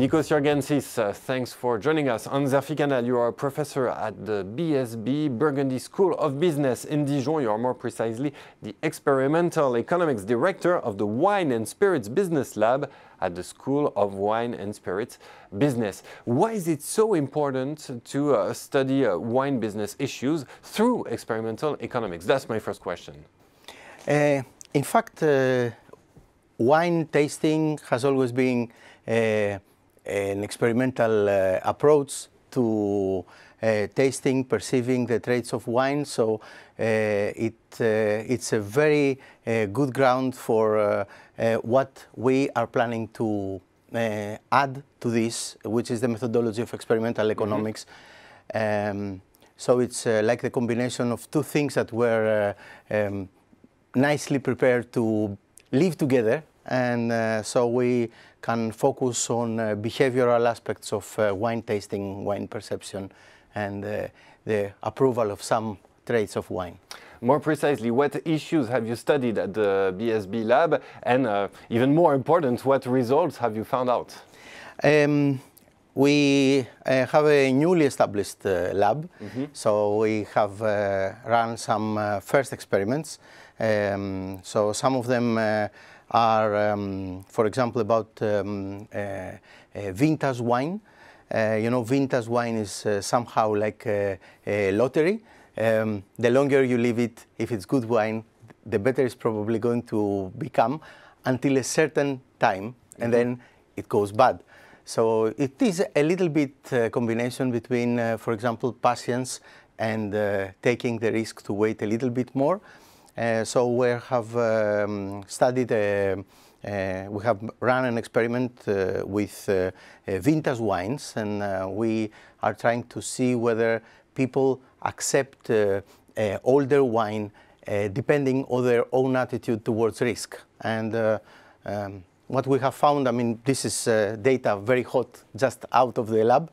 Nikos Georgantzis, thanks for joining us on Xerfi Canal. You are a professor at the BSB Burgundy School of Business in Dijon. You are more precisely the experimental economics director of the Wine and Spirits Business Lab at the School of Wine and Spirits Business. Why is it so important to study wine business issues through experimental economics? That's my first question. In fact, wine tasting has always been an experimental approach to tasting, perceiving the traits of wine. So it's a very good ground for what we are planning to add to this, which is the methodology of experimental economics. So it's like the combination of two things that were nicely prepared to live together, and so we can focus on behavioral aspects of wine tasting, wine perception, and the approval of some traits of wine. More precisely, what issues have you studied at the BSB lab, and even more important, what results have you found out? We have a newly established lab, so we have run some first experiments. So some of them are, for example, about vintage wine. You know, vintage wine is somehow like a lottery. The longer you leave it, if it's good wine, the better it's probably going to become until a certain time, and then it goes bad. So it is a little bit combination between, for example, patience and taking the risk to wait a little bit more. So we have studied, we have run an experiment with vintage wines, and we are trying to see whether people accept older wine depending on their own attitude towards risk. And what we have found, I mean, this is data very hot, just out of the lab.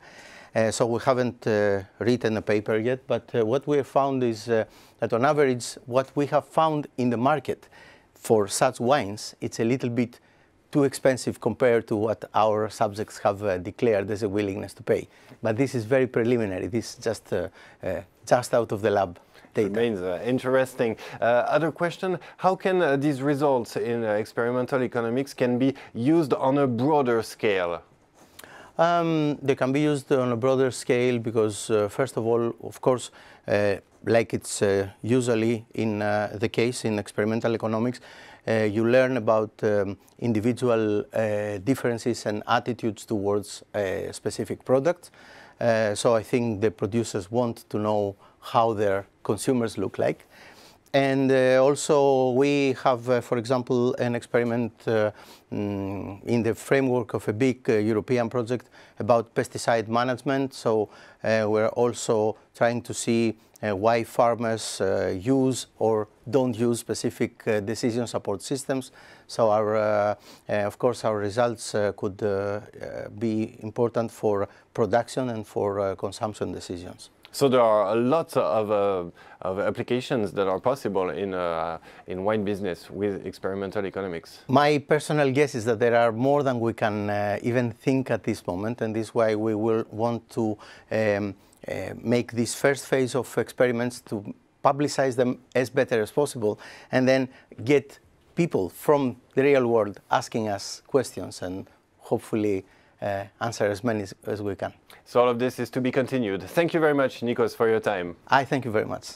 So we haven't written a paper yet, but what we have found is that on average, what we have found in the market for such wines, it's a little bit too expensive compared to what our subjects have declared as a willingness to pay. But this is very preliminary. This is just out of the lab data. Remains interesting. Other question, how can these results in experimental economics can be used on a broader scale? They can be used on a broader scale because, first of all, of course, like it's usually in the case in experimental economics, you learn about individual differences and attitudes towards a specific product. So I think the producers want to know how their consumers look like. And also we have, for example, an experiment in the framework of a big European project about pesticide management. So we're also trying to see why farmers use or don't use specific decision support systems. So our, of course, our results could be important for production and for consumption decisions. So there are a lot of applications that are possible in wine business with experimental economics. My personal guess is that there are more than we can even think at this moment, and this is why we will want to make this first phase of experiments to publicize them as better as possible, and then get people from the real world asking us questions and hopefully answer as many as we can. So all of this is to be continued. Thank you very much, Nikos, for your time. I thank you very much.